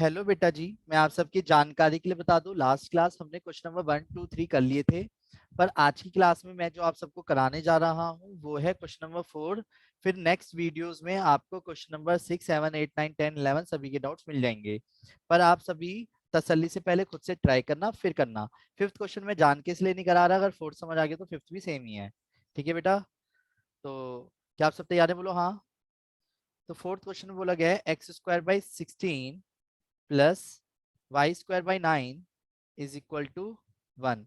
Hello बेटा जी, मैं आप सबकी जानकारी के लिए बता दूं, लास्ट क्लास हमने क्वेश्चन नंबर 1 2 3 कर लिए थे। पर आज की क्लास में मैं जो आप सबको कराने जा रहा हूं वो है क्वेश्चन नंबर 4। फिर नेक्स्ट वीडियोस में आपको क्वेश्चन नंबर 6 7 8 9 10 11 सभी के डाउट्स मिल जाएंगे। पर आप सभी तसल्ली से पहले खुद से ट्राई करना फिर करना। फिफ्थ क्वेश्चन में जान के इसलिए नहीं करा रहा, अगर फोर्थ समझ आ गया तो फिफ्थ भी सेम ही है। ठीक है बेटा? तो क्या आप सब तैयार है? बोलो हाँ। तो फोर्थ क्वेश्चन में बोला गया है x² / 16 plus y² / 9 is equal to 1।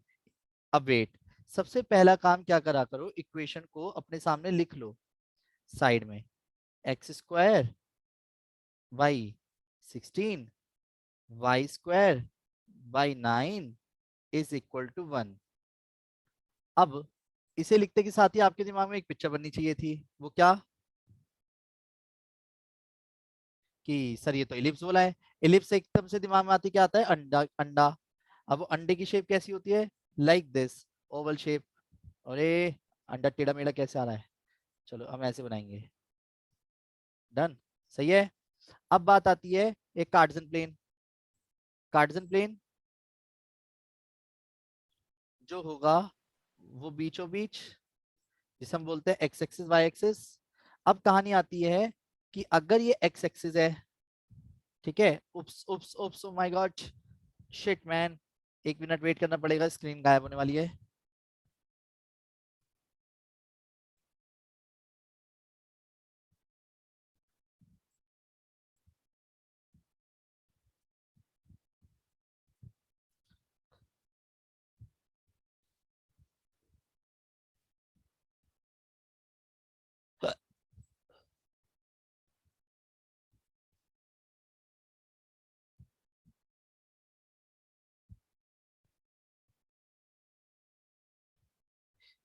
अब वेट, सबसे पहला काम क्या करा करो, इक्वेशन को अपने सामने लिख लो साइड में। x² / 16 y² / 9 is equal to 1। अब इसे लिखते के साथ ही आपके दिमाग में एक पिक्चर बननी चाहिए थी। वो क्या? कि सर ये तो इलिप्स बोला है। इलिप्स एकदम से दिमाग में आती क्या आता है? अंडा। अंडा। अब वो अंडे की शेप कैसी होती है? Like this, Oval shape. अरे, अंडा टेढ़ा मेढ़ा कैसे आ रहा है? चलो हम ऐसे बनाएंगे। डन। सही है। अब बात आती है एक कार्टेशियन प्लेन। कार्टेशियन प्लेन जो होगा वो बीचों बीच, जिसे हम बोलते हैं एक्स एक्सिस वाई एक्सिस। अब कहानी आती है कि अगर ये एक्स एक्सिस है, ठीक है, oops oops oops, oh my god, shit man, एक मिनट वेट करना पड़ेगा, स्क्रीन गायब होने वाली है।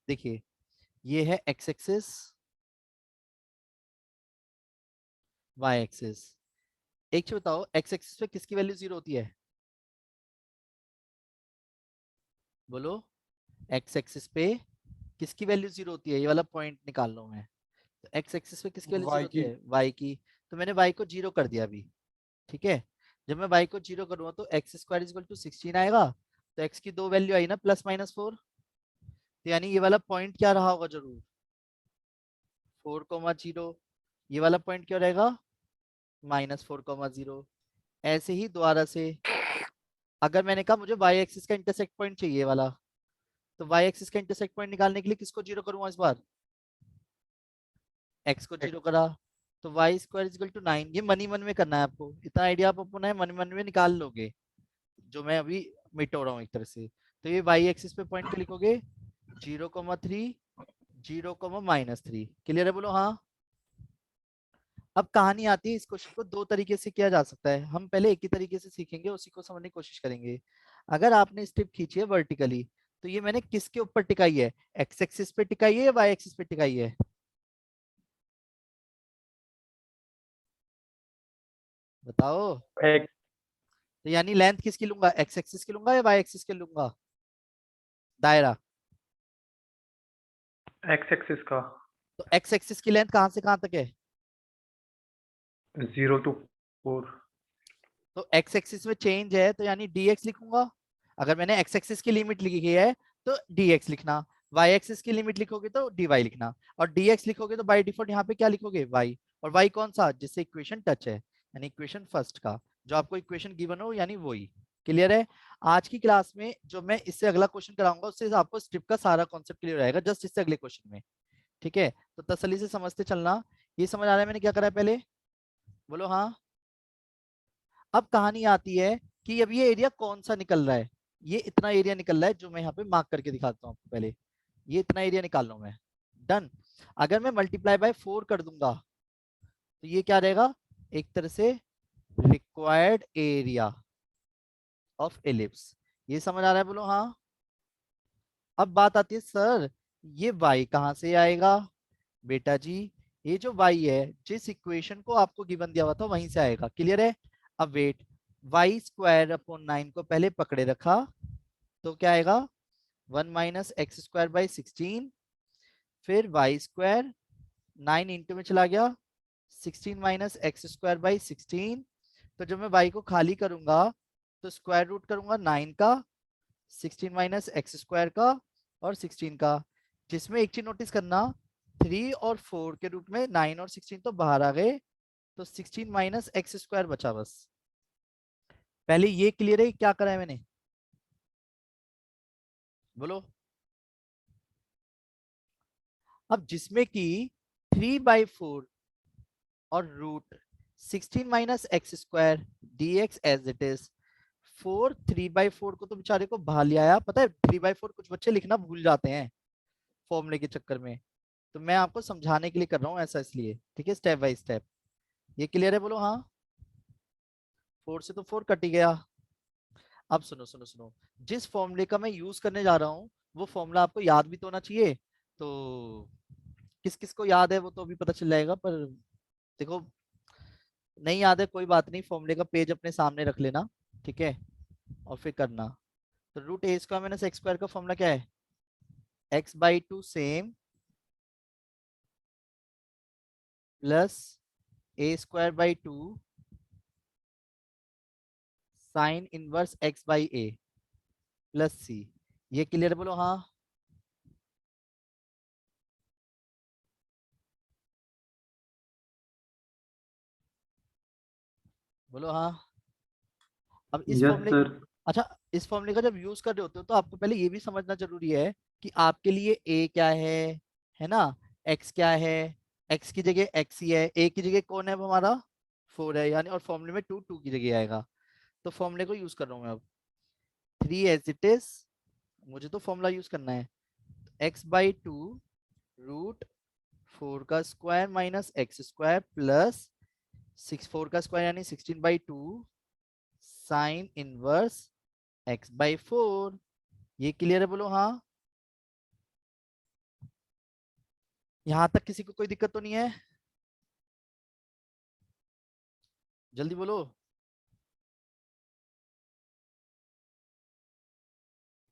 देखिए, ये है एक्स एक्सिस, वाई एक्सिस। एक चीज बताओ, एक्स एक्सिस पे किसकी वैल्यू 0 होती है? बोलो। एक्स एक्सिस पे किसकी वैल्यू 0 होती है? ये वाला पॉइंट निकाल लो मैं। तो एक्स एक्सिस पे किसकी वैल्यू 0 वाई होती की। है? वाई की। तो मैंने वाई को 0 कर दिया अभी। ठीक है। जब मैं वाई को 0 करूंगा तो x² = 16 आएगा। तो x की दो वैल्यू आई ना, +- 4। तो यानी ये वाला पॉइंट क्या रहा होगा जरूर? 4,0। ये वाला पॉइंट क्या रहेगा? -4,0। ऐसे ही दोबारा से, अगर मैंने कहा मुझे वाई एक्सिस का इंटरसेक्ट पॉइंट चाहिए वाला, तो वाई एक्सिस का इंटरसेक्ट पॉइंट निकालने के लिए किसको 0 करूंगा इस बार? एक्स को 0 करा। तो y² = 9। ये मनी मन में करना है आपको, इतना आइडिया आप अपना है मन मन में निकाल लोगे, जो मैं अभी मिटो रहा हूँ एक तरह से। तो ये वाई एक्सिस पे पॉइंट क्या लिखोगे? 0,3, 0,-3। क्लियर है? बोलो हाँ। अब कहानी आती है, इस क्वेश्चन को दो तरीके से किया जा सकता है। हम पहले एक ही तरीके से सीखेंगे, उसी को समझने की कोशिश करेंगे। अगर आपने स्ट्रिप खींची है वर्टिकली, तो ये मैंने किसके ऊपर टिकाई है? एक्स एक्सिस पे टिकाई है या वाई एक्सिस पे टिकाई है? बताओ। एक तो यानी लेंथ किसकी लूंगा? एक्स एक्सिस की लूंगा या वाई एक्सिस की लूंगा? दायरा। एक्स एक्सिस का। तो एक्स एक्सिस की लेंथ कहां से कहां तक है? 0 to 4। तो एक्स एक्सिस में चेंज है तो यानी dx लिखूंगा। अगर मैंने एक्स एक्सिस की लिमिट लिखी है तो dx लिखना। वाई एक्सिस की लिमिट लिखोगे तो dy लिखना। और dx लिखोगे तो बाय डिफॉल्ट यहाँ पे क्या लिखोगे? y। और y कौन सा? जिससे इक्वेशन टच है, यानी इक्वेशन फर्स्ट का, जो आपको इक्वेशन गिवन हो, यानी वही। क्लियर है? आज की क्लास में जो मैं इससे अगला क्वेश्चन कराऊंगा उससे आपको स्ट्रिप का सारा कॉन्सेप्ट क्लियर रहेगा, जस्ट इससे अगले क्वेश्चन में। ठीक है? तो तसल्ली से समझते चलना। ये समझ आ रहा है मैंने क्या करा है पहले? बोलो हाँ। अब कहानी आती है कि अब ये एरिया कौन सा निकल रहा है। ये इतना एरिया निकल रहा है जो मैं यहाँ पे मार्क करके दिखाता हूँ आपको पहले। ये इतना एरिया निकाल रहा हूं मैं। डन। अगर मैं मल्टीप्लाई बाय 4 कर दूंगा तो ये क्या रहेगा? एक तरह से रिक्वायर्ड एरिया ऑफ एलिप्स। ये समझ आ रहा है? बोलो हाँ। अब बात आती है सर, ये y कहाँ से आएगा? बेटा जी, ये जो y है, जिस इक्वेशन को आपको गिवन दिया हुआ था वहीं से आएगा। क्लियर है? अब वेट, y² / 9 को पहले पकड़े रखा तो क्या आएगा? 1 - x² / 16। फिर y², 9 इंटू में चला गया, 16 - x² / 16। तो जब मैं y को खाली करूंगा तो स्क्वायर रूट करूंगा 9 का, 16 माइनस एक्स स्क्वायर का और 16 का, जिसमें एक चीज नोटिस करना, 3 और 4 के रूप में 9 और 16 तो बाहर आ गए, तो 16 माइनस एक्स स्क्वायर बचा बस। पहले ये क्लियर है क्या करा है मैंने, बोलो। अब जिसमें कि 3/4 और root 16 minus x square d x as it is, 3/4 को तो बेचारे को बाहर ले आया। पता है 3/4 कुछ बच्चे लिखना भूल जाते हैं फॉर्मूले के चक्कर में, तो मैं आपको समझाने के लिए कर रहा हूँ ऐसा, इसलिए ठीक है, स्टेप बाय स्टेप। ये क्लियर है, बोलो हाँ। 4 से तो 4 कट ही गया। अब सुनो सुनो सुनो, जिस फॉर्मूले का मैं यूज करने जा रहा हूँ वो फॉर्मूला आपको याद भी तो होना चाहिए। तो किस किस को याद है वो तो अभी पता चल जाएगा, पर देखो नहीं याद है कोई बात नहीं, फॉर्मूले का पेज अपने सामने रख लेना, ठीक है, और फिर करना। तो root a square minus x square का फॉर्मूला क्या है, x/2 same plus a²/2 sine inverse x/a plus c. ये क्लियर, बोलो हाँ। बोलो हाँ। अब इस यस फॉर्मूले, सर। अच्छा, इस फॉर्मूले का जब यूज कर रहे होते हो तो आपको पहले ये भी समझना जरूरी है कि आपके लिए a क्या है ना, x क्या है, x की जगह x ही है, a की जगह कौन है वो हमारा 4 है, यानी और फॉर्मूले में 2 2 की जगह आएगा। तो फॉर्मूले को यूज कर रहा हूँ मैं अब, 3 एज इट इज, मुझे तो फॉर्मूला यूज करना है, x/2 रूट 4 का square minus x square plus 4 का स्क्वायर यानी 16/2 साइन इनवर्स x/4। ये क्लियर है, बोलो हाँ। यहां तक किसी को कोई दिक्कत तो नहीं है, जल्दी बोलो।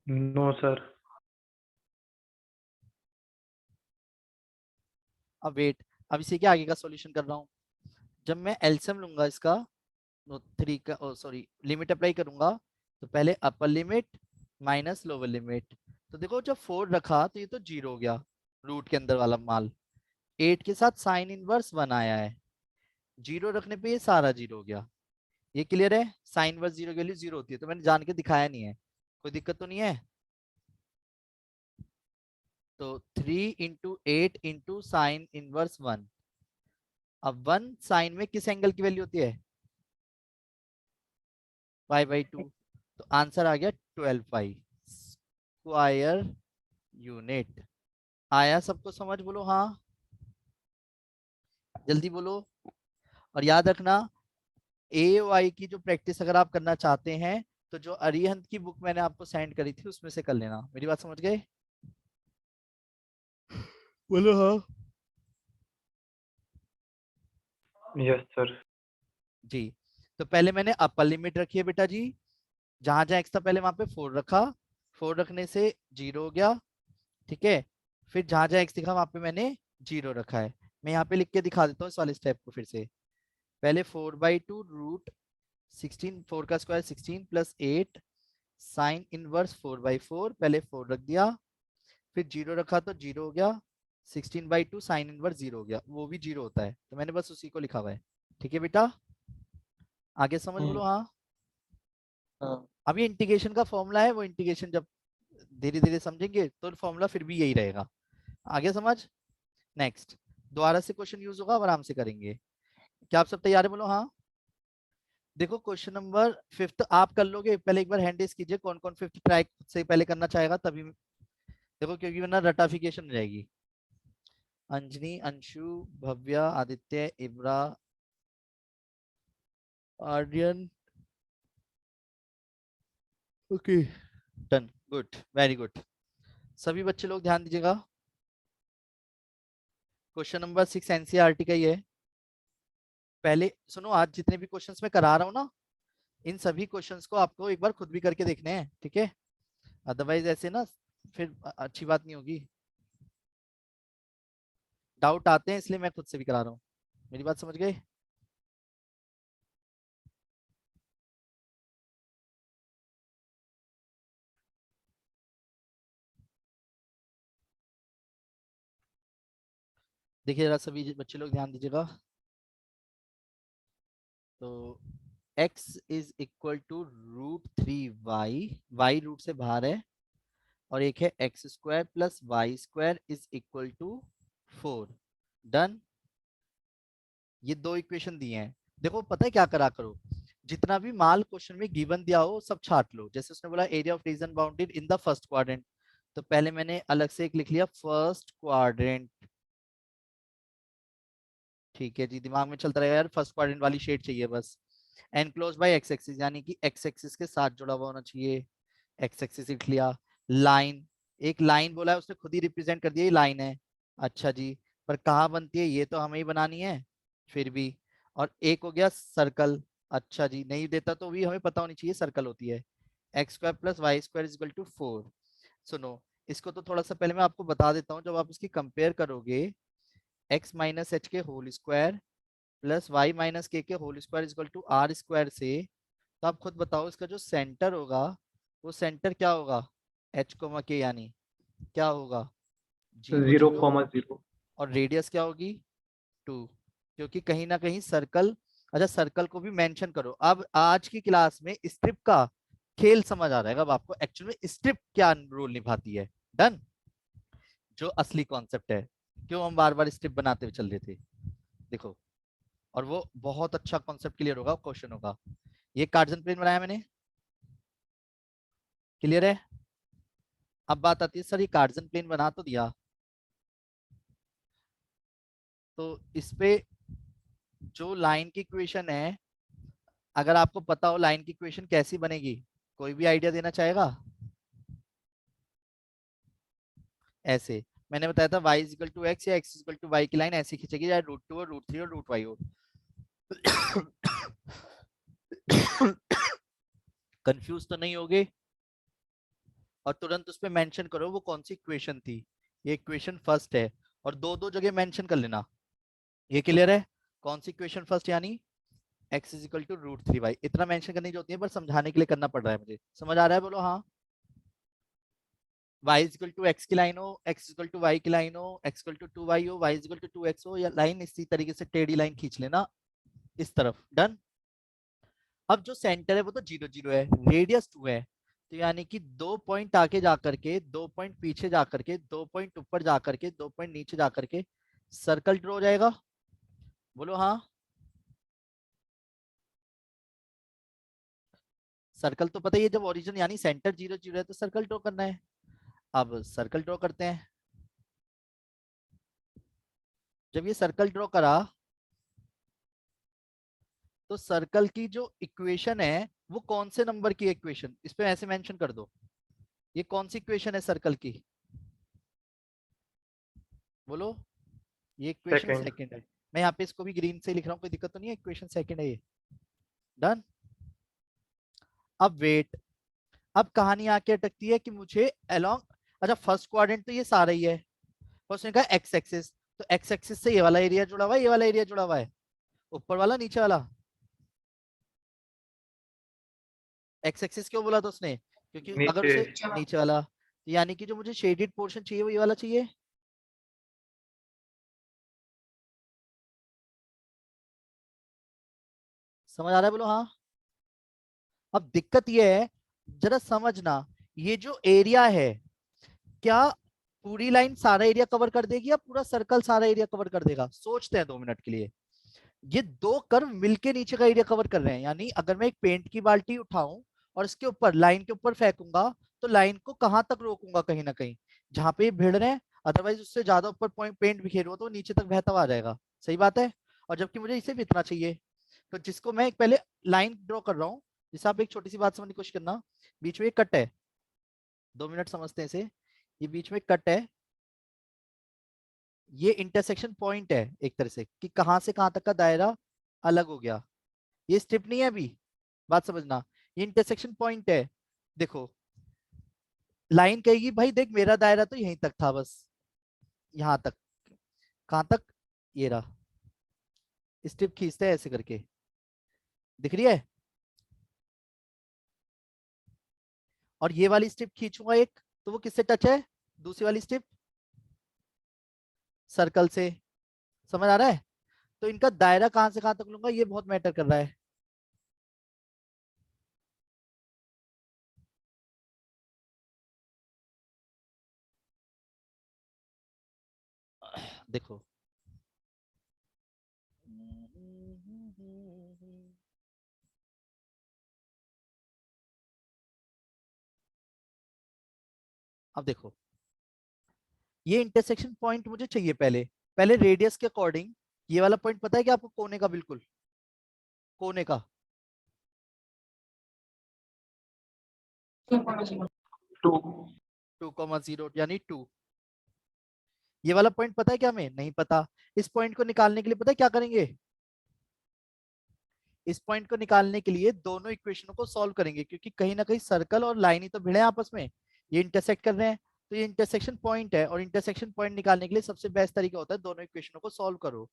No sir. अब वेट, अब इसी के आगे का सॉल्यूशन कर रहा हूँ। जब मैं एलसीएम लूंगा इसका, 3 का सॉरी लिमिट अप्लाई करूंगा, तो पहले upper limit minus lower limit. तो देखो जब 4 रखा तो ये तो 0 हो गया, रूट के अंदर वाला माल, 8 के साथ साइन इनवर्स 1 आया है, 0 रखने पे ये सारा 0 हो गया। ये क्लियर है, साइन इनवर्स 0 की वैल्यू 0 होती है, तो मैंने जान के दिखाया नहीं है, कोई दिक्कत तो नहीं है। तो 3 × 8 × साइन इनवर्स 1। अब 1 साइन में किस एंगल की वैल्यू होती है, y/2, तो आंसर आ गया 12 स्क्वायर यूनिट। आया सबको समझ, बोलो हाँ, जल्दी बोलो। और याद रखना, ए वाई की जो प्रैक्टिस अगर आप करना चाहते हैं तो जो अरिहंत की बुक मैंने आपको सेंड करी थी उसमें से कर लेना, मेरी बात समझ गए, बोलो हाँ। Yes sir. जी, तो पहले मैंने अपर लिमिट रखी है बेटा जी, जहां जहां एक्स था पहले वहां पे 4 रखा, 4 रखने से 0 हो गया, ठीक है। फिर जहां जहां एक्स दिखा वहां पे मैंने 0 रखा है। मैं यहाँ पे लिख के दिखा देता हूँ इस वाले स्टेप को फिर से। पहले 4/2 रूट 16, 4 का स्क्वायर 16 प्लस 8 साइन इनवर्स 4/4, पहले 4 रख दिया, फिर 0 रखा तो 0 हो गया, 16/2 साइन इनवर्स 0 हो गया, वो भी 0 होता है, तो मैंने बस उसी को लिखा हुआ है, ठीक है बेटा। आगे समझ, बोलो हाँ। हाँ। अब ये इंटीग्रेशन का फॉर्मूला है, वो इंटीग्रेशन जब धीरे धीरे समझेंगे तो फॉर्मूला फिर भी यही रहेगा, आगे समझ। नेक्स्ट, दोबारा से क्वेश्चन यूज होगा, आराम से करेंगे। क्या आप सब तैयार है, बोलो हाँ। देखो क्वेश्चन नंबर 5 आप कर लोगे, पहले एक बार हैंड रेस कीजिए, कौन कौन 5 ट्राई से पहले करना चाहेगा, तभी देखो, क्योंकि वरना रटाफिकेशन हो जाएगी। Anjani, Anshu, Bhavya, Aditya, Ibra, Aryan, okay, done, good, very good. सभी बच्चे लोग ध्यान दीजिएगा, क्वेश्चन नंबर 6 एनसीईआरटी का ही है। पहले सुनो, आज जितने भी क्वेश्चंस मैं करा रहा हूँ ना, इन सभी क्वेश्चंस को आपको एक बार खुद भी करके देखने हैं, ठीक है, अदरवाइज ऐसे ना फिर अच्छी बात नहीं होगी। डाउट आते हैं इसलिए मैं खुद से भी करा रहा हूँ, मेरी बात समझ गए। देखिए जरा सभी बच्चे लोग ध्यान दीजिएगा। तो x is equal to √3y, y root से बाहर है, और एक है x square plus y square is equal to 4। Done. ये दो इक्वेशन दिए हैं। देखो पता है क्या करा करो, जितना भी माल क्वेश्चन में गिवन दिया हो सब छाट लो। जैसे उसने बोला area of reason bounded in the first quadrant, तो पहले मैंने अलग से एक लिख लिया फर्स्ट क्वाड्रेंट। ठीक है जी, दिमाग में चलता रहेगा यार, फर्स्ट क्वाड्रेंट वाली शेड चाहिए बस। एनक्लोज बाय एक्स एक्सिस, यानी कि एक्स एक्सिस के साथ जुड़ा हुआ होना चाहिए। एक्स एक्सिस लिख लिया। लाइन, एक लाइन बोला है उसने खुद ही रिप्रेजेंट कर दिया, ये लाइन है। अच्छा जी, पर कहाँ बनती है ये तो हमें ही बनानी है फिर भी। और एक हो गया सर्कल। अच्छा जी, नहीं देता तो भी हमें पता होनी चाहिए सर्कल होती है। X square plus y square is equal to 4। सुनो, इसको तो थोड़ा सा पहले मैं आपको बता देता हूँ। जब आप इसकी कंपेयर करोगे एक्स माइनस एच के whole square plus y minus k whole square is equal to r square से, तो आप खुद बताओ इसका जो सेंटर होगा वो सेंटर क्या होगा, एच कोमा के, यानी क्या होगा 0 0, 0। 0। और रेडियस क्या होगी 2, क्योंकि कहीं ना कहीं सर्कल। अच्छा सर्कल को भी मेंशन करो। अब आज की क्लास में स्ट्रिप का खेल समझ आ जाएगा अब आपको, एक्चुअल में स्ट्रिप क्या रोल निभाती है। डन। जो असली कॉन्सेप्ट है, क्यों हम बार बार स्ट्रिप बनाते हुए चल रहे थे, देखो। और वो बहुत अच्छा कॉन्सेप्ट क्लियर होगा क्वेश्चन होगा। ये कार्टेशियन प्लेन बनाया मैंने, क्लियर है। अब बात आती है सर ये कार्टेशियन प्लेन बना तो दिया, तो इस पे जो लाइन की इक्वेशन है, अगर आपको पता हो लाइन की इक्वेशन कैसी बनेगी, कोई भी आइडिया देना चाहेगा। ऐसे मैंने बताया था y is equal to x या x is equal to y की लाइन ऐसी खींचेगी, चाहे √2 हो, √3 हो, √y हो। कंफ्यूज तो नहीं होगे। और तुरंत उस पर मेंशन करो वो कौन सी इक्वेशन थी। ये इक्वेशन फर्स्ट है, और दो दो जगह मेंशन कर लेना। ये क्लियर है, कौन सी इक्वेशन फर्स्ट, यानी x is equal to √3y। इतना मेंशन करने की जरूरत नहीं है, पर समझाने के लिए करना पड़ रहा है मुझे। समझ आ रहा है, बोलो हाँ। y is equal to x की लाइन हो, x is equal to y की लाइन हो, x इक्वल टू 2y हो, y is equal to 2x हो, या लाइन इसी तरीके से टेढ़ी लाइन खींच लेना इस तरफ। डन। अब जो सेंटर है वो तो 0 0 है, रेडियस 2 है, तो यानी कि 2 पॉइंट आगे जाकर के, 2 पॉइंट पीछे जाकर के, 2 पॉइंट ऊपर जाकर के, 2 पॉइंट नीचे जाकर के सर्कल ड्रॉ हो जाएगा। बोलो हाँ। सर्कल तो पता ही है, जब ओरिजिन यानी सेंटर 0 0 है तो सर्कल ड्रॉ करना है। अब सर्कल ड्रॉ करते हैं। जब ये सर्कल ड्रॉ करा, तो सर्कल की जो इक्वेशन है वो कौन से नंबर की इक्वेशन, इस पे ऐसे मेंशन कर दो। ये कौन सी इक्वेशन है सर्कल की, बोलो। ये इक्वेशन सेकंड। सेकंड है। मैं यहाँ पे इसको भी ग्रीन से लिख रहा हूँ, कोई दिक्कत तो नहीं है, इक्वेशन सेकंड है ये। डन। अब वेट, अब कहानी आके अटकती है कि मुझे अलोंग, अच्छा फर्स्ट क्वाड्रेंट तो ये सारा ही है, और उसने कहा एक्स एक्सिस, तो एक्स एक्सिस से ये वाला एरिया जुड़ा हुआ है, ये वाला एरिया जुड़ा हुआ है, ऊपर वाला नीचे वाला। एक्स एक्सिस क्यों बोला था उसने, क्योंकि अगर नीचे। उसे नीचे वाला, यानी कि जो मुझे शेडेड पोर्शन चाहिए वो ये वाला चाहिए। समझ आ रहा है, बोलो हाँ। अब दिक्कत ये है, जरा समझना, ये जो एरिया है, क्या पूरी लाइन सारा एरिया कवर कर देगी या पूरा सर्कल सारा एरिया कवर कर देगा, सोचते हैं 2 मिनट के लिए। ये दो कर्व मिलके नीचे का एरिया कवर कर रहे हैं, यानी अगर मैं एक पेंट की बाल्टी उठाऊं और इसके ऊपर लाइन के ऊपर फेंकूंगा, तो लाइन को कहां तक रोकूंगा, कहीं ना कहीं जहां पे ये भिड़ रहे हैं। अदरवाइज उससे ज्यादा ऊपर पेंट बिखेर हो तो नीचे तक बहता हुआ आ जाएगा। सही बात है। और जबकि मुझे इसे भी इतना चाहिए, तो जिसको मैं एक पहले लाइन ड्रॉ कर रहा हूँ। जैसे आप एक छोटी सी बात समझने की कोशिश करना, बीच में एक कट है, 2 मिनट समझते हैं इसे। ये बीच में कट है, ये इंटरसेक्शन पॉइंट है एक तरह से, कि कहां से कहां तक का दायरा अलग हो गया। ये स्ट्रिप नहीं है अभी, बात समझना, ये इंटरसेक्शन पॉइंट है। देखो लाइन कहेगी भाई देख मेरा दायरा तो यहीं तक था बस, यहां तक, कहां तक, ये रहा। स्ट्रिप खींचते हैं ऐसे करके, दिख रही है। और ये वाली स्ट्रिप खींचूंगा एक, तो वो किससे टच है, दूसरी वाली स्ट्रिप सर्कल से। समझ आ रहा है? तो इनका दायरा कहां से कहां तक लूंगा ये बहुत मैटर कर रहा है। देखो अब देखो, ये इंटरसेक्शन पॉइंट मुझे चाहिए पहले। पहले रेडियस के अकॉर्डिंग ये वाला पॉइंट पता है कि आपको कोने का, बिल्कुल कोने का। 2 2,0 यानी 2। ये वाला पॉइंट पता है क्या? हमें नहीं पता। इस पॉइंट को निकालने के लिए पता है क्या करेंगे? इस पॉइंट को निकालने के लिए दोनों इक्वेशनों को सॉल्व करेंगे, क्योंकि कहीं ना कहीं सर्कल और लाइन ही तो भिड़े हैं आपस में, ये इंटरसेक्ट कर रहे हैं। तो ये इंटरसेक्शन पॉइंट है, और इंटरसेक्शन पॉइंट निकालने के लिए सबसे बेस्ट तरीका होता है दोनों इक्वेशनों को सॉल्व करो।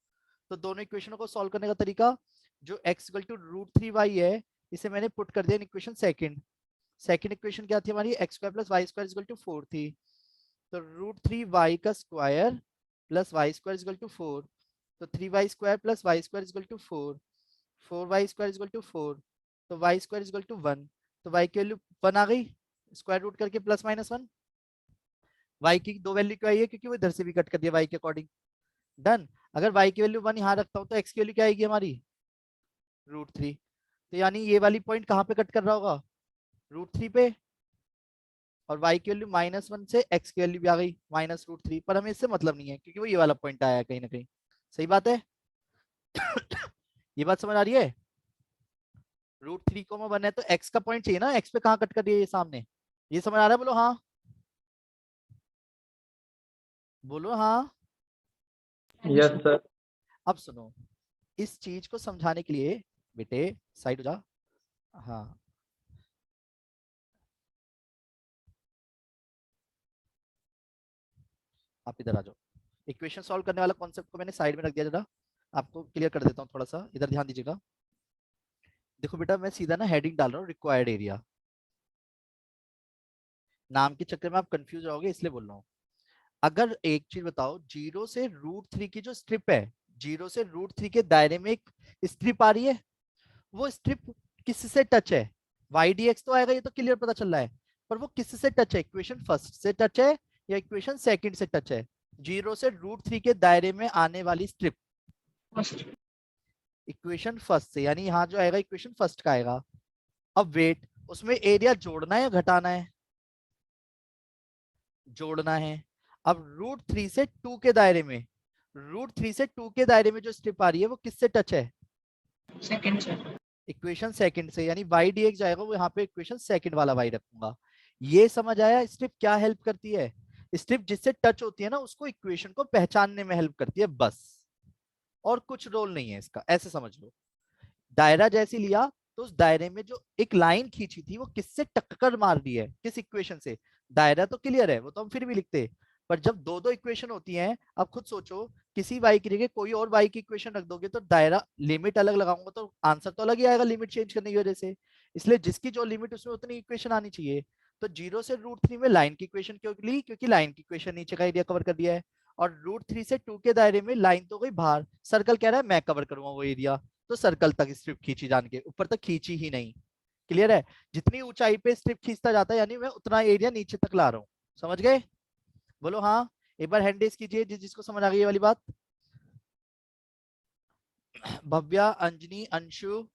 तो दोनों इक्वेशनों को सॉल्व करने का तरीका, जो x इक्वल टू √3y है, इसे मैंने पुट कर दिया इक्वेशन सेकंड। सेकंड इक्वेशन क्या थी हमारी? x square plus y square equal to 4 थी। तो √3y का square plus y square equal to 4। तो 3y square plus y square equal to 4। 4y square equal to 4। तो y स्क्वायर इक्वल टू 1। तो y की वैल्यू 1 आ गई, square root करके plus minus 1। y की दो वैल्यू क्यों आई है? क्योंकि वो इधर से भी कट कर दिया y के अकॉर्डिंग। डन। अगर y की वैल्यू 1 यहाँ रखता हूँ तो x की वैल्यू क्या आएगी हमारी? √3। तो यानी ये वाली पॉइंट कहाँ पे कट कर रहा होगा? √3 पे। और y की वैल्यू -1 से x की वैल्यू भी आ गई -√3, पर हमें इससे मतलब नहीं है क्योंकि वो ये वाला पॉइंट आया है कहीं ना कहीं। सही बात है? ये बात समझ आ रही है? √3, 1 है तो x का पॉइंट चाहिए ना, x पे कहाँ कट कर दिया ये सामने। ये समझ आ रहा है? बोलो हाँ, बोलो हाँ। Yes sir. अब सुनो, इस चीज को समझाने के लिए बेटे साइड हो जा। हाँ, आप इधर आ जाओ। इक्वेशन सॉल्व करने वाला कॉन्सेप्ट को मैंने साइड में रख दिया, जरा आपको क्लियर कर देता हूँ थोड़ा सा, इधर ध्यान दीजिएगा। देखो बेटा, मैं सीधा ना हेडिंग डाल रहा हूँ रिक्वायर्ड एरिया। नाम के चक्कर में आप कंफ्यूज रहोगे इसलिए बोल रहा हूँ। अगर एक चीज बताओ, 0 से √3 की जो स्ट्रिप है, 0 से √3 के दायरे में एक स्ट्रिप आ रही है, वो स्ट्रिप किससे टच है? वाई डी एक्स तो आएगा, ये तो क्लियर पता चल रहा है। पर वो किससे टच है? इक्वेशन फर्स्ट से टच है या इक्वेशन सेकंड से टच है? 0 से √3 के दायरे में आने वाली स्ट्रिप इक्वेशन फर्स्ट से, यानी यहाँ जो आएगा इक्वेशन फर्स्ट का आएगा। अब वेट, उसमें एरिया जोड़ना है या घटाना है? जोड़ना है। अब √3 से 2 के दायरे में, √3 से 2 के दायरे में जो स्ट्रिप आ रही है वो किससे टच है? सेकंड से। इक्वेशन सेकंड से, यानी वाई डी एक्स जाएगा वो यहाँ पे इक्वेशन सेकंड वाला वाई रखूंगा। ये समझ आया? स्ट्रिप क्या हेल्प करती है? स्ट्रिप जिससे टच होती है ना, उसको इक्वेशन को पहचानने में हेल्प करती है बस, और कुछ रोल नहीं है इसका, ऐसे समझ लो। दायरा जैसी लिया तो उस दायरे में जो एक लाइन खींची थी वो किससे टक्कर मार रही है? किस इक्वेशन से? दायरा तो क्लियर है, वो तो हम फिर भी लिखते, पर जब दो दो इक्वेशन होती हैं, अब खुद सोचो, किसी y की जगह कोई और y की इक्वेशन रख दोगे तो दायरा, लिमिट अलग लगाऊंगा तो आंसर तो अलग ही आएगा लिमिट चेंज करने की वजह से। इसलिए जिसकी जो लिमिट उसमें उतनी इक्वेशन आनी चाहिए। तो 0 से √3 में लाइन की इक्वेशन क्यों ली? क्योंकि लाइन की इक्वेशन नीचे का एरिया कवर कर दिया है। और √3 से 2 के दायरे में लाइन तो गई बाहर, सर्कल कह रहा है मैं कवर करूंगा वो एरिया, तो सर्कल तक स्ट्रिप खींची, जान के ऊपर तक खींची ही नहीं। क्लियर है? जितनी ऊंचाई पे स्ट्रिप खींचता जाता है, यानी मैं उतना एरिया नीचे तक ला रहा हूँ। समझ गए? बोलो हाँ। एक बार हैंड रेस कीजिए जिसको समझ आ गई ये वाली बात। भव्या, अंजनी, अंशु,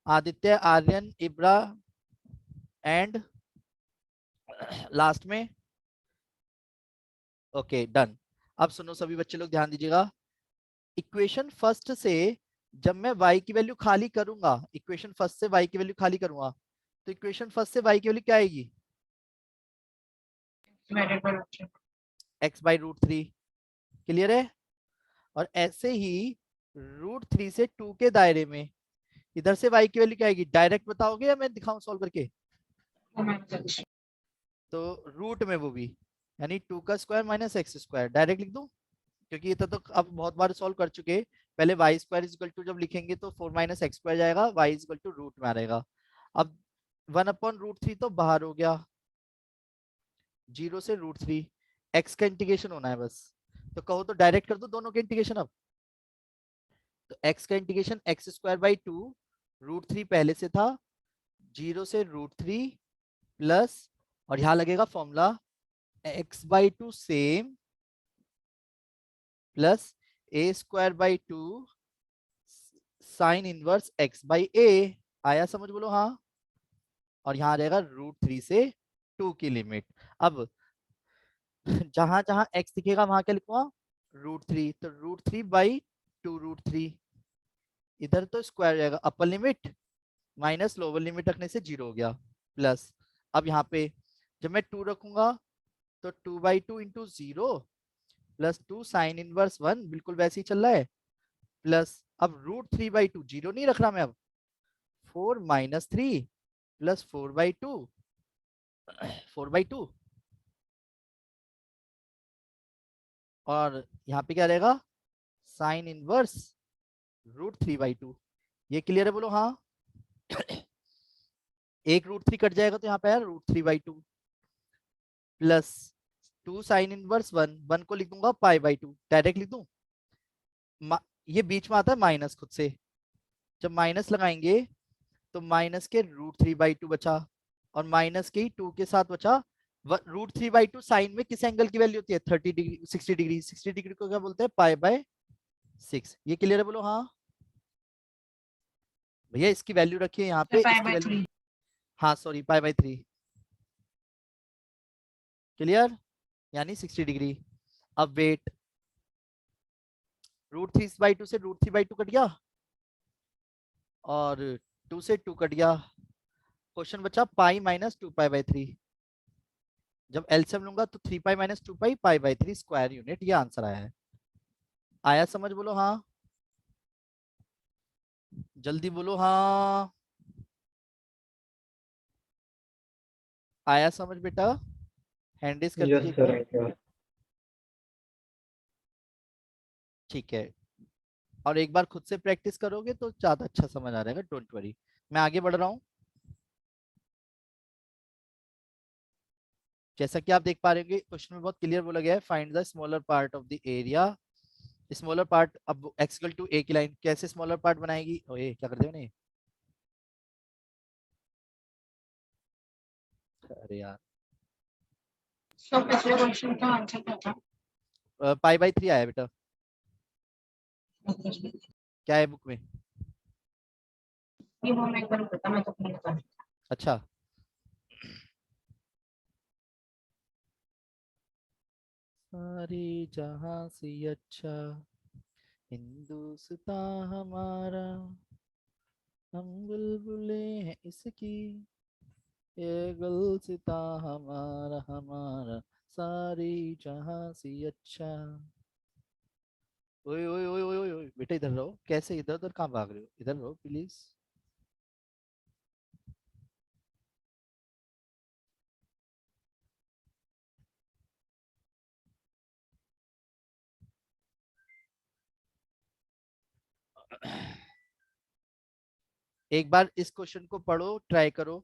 आदित्य, आर्यन, इब्रा एंड लास्ट में। Okay done. अब सुनो सभी बच्चे लोग ध्यान दीजिएगा। इक्वेशन फर्स्ट से जब मैं y की वैल्यू खाली करूंगा, इक्वेशन फर्स्ट से y की वैल्यू खाली करूंगा, तो इक्वेशन फर्स्ट से y की वैल्यू क्या आएगी? x/√3। क्लियर है? और ऐसे ही √3 से 2 के दायरे में इधर से y की वैल्यू क्या आएगी? डायरेक्ट बताओगे या मैं दिखाऊं सॉल्व करके? तो रूट में वो भी, यानी 2 का square minus x square, direct लिख दूं? क्योंकि ये तो अब बहुत बार सॉल्व कर चुके। पहले y square is equal to जब लिखेंगे तो 4 माइनस एक्स स्क्वायर जाएगा, y is equal to root में आ रहेगा। अब 1/√3 तो बाहर हो गया, 0 से √3, एक्स का इंटीग्रेशन होना है बस। तो कहो तो डायरेक्ट कर दो दोनों के इंटीग्रेशन अब। तो x का इंटीग्रेशन एक्स स्क्वायर बाई 2 √3 पहले से था, 0 से √3 प्लस, और यहां लगेगा formula x/2 same plus a²/2 sine inverse x/a। आया समझ, बोलो हाँ। और यहाँ आ जाएगा √3 से 2 की लिमिट। अब जहां जहां x दिखेगा वहां क्या लिखूंगा, √3, तो √3/2 √3, इधर तो स्क्वायर जाएगा, upper limit minus lower limit रखने से 0 हो गया, प्लस। अब यहाँ पे जब मैं 2 रखूंगा तो 2/2 इंटू 0 प्लस 2 साइन इनवर्स 1, बिल्कुल वैसे ही चल रहा है, प्लस अब √3/2, 0 नहीं रख रहा मैं अब, 4 - 3 प्लस 4/2, 4/2, और यहाँ पे क्या रहेगा, साइन इनवर्स √3/2। ये क्लियर है, बोलो हाँ। एक √3 कट जाएगा तो यहाँ पे है √3/2 प्लस 2 साइन इनवर्स 1, 1 को लिख दूंगा π/2, डायरेक्ट लिख दूं। ये बीच में आता है माइनस खुद से, जब माइनस लगाएंगे तो माइनस के √3/2 बचा, और माइनस के ही 2 के साथ बचा √3/2। साइन में किस एंगल की वैल्यू होती है, 30 डिग्री, 60 डिग्री, 60 डिग्री को क्या बोलते हैं, π/6। ये क्लियर है, बोलो हाँ। भैया इसकी वैल्यू रखिए यहाँ पे, इसकी वैल्यू, 5/3. हाँ सॉरी, π/3, क्लियर, यानी 60 डिग्री। अब वेट, √3/2 से √3/2 कट गया, और 2 से 2 कट गया, क्वेश्चन बचा पाई माइनस 2π/3। जब एलसीएम लूंगा तो 3π - 2π, π/3 स्क्वायर यूनिट, ये आंसर आया है। आया समझ, बोलो हाँ, जल्दी बोलो हाँ। आया समझ बेटा, हैंड रेज कर Yes, दीजिए एक sir. बार। Yes. ठीक है, और एक बार खुद से प्रैक्टिस करोगे तो ज्यादा अच्छा समझ आ जाएगा, डोंट वरी। मैं आगे बढ़ रहा हूँ। जैसा कि आप देख पा रहे होंगे, क्वेश्चन में बहुत क्लियर बोला गया है, find the smaller part of the area. Smaller part, अब x = a की लाइन कैसे स्मॉलर पार्ट बनाएगी, ओए क्या कर दिया मैंने, अरे यार, So पिछले क्वेश्चन का आंसर क्या था? π/3 आया बेटा, क्या है बुक में। ये वो मैं एक बार बता, मैं तो नहीं बता। अच्छा, सारी जहां से अच्छा हिंदुस्तान हमारा, हम बुलबुले हैं इसकी, ये गुलसिता हमारा हमारा, सारी जहां से अच्छा। ओए ओए ओए ओए ओए बेटा, इधर रहो, कैसे इधर उधर कहाँ भाग रहे हो, इधर रहो प्लीज। एक बार इस क्वेश्चन को पढ़ो, ट्राई करो।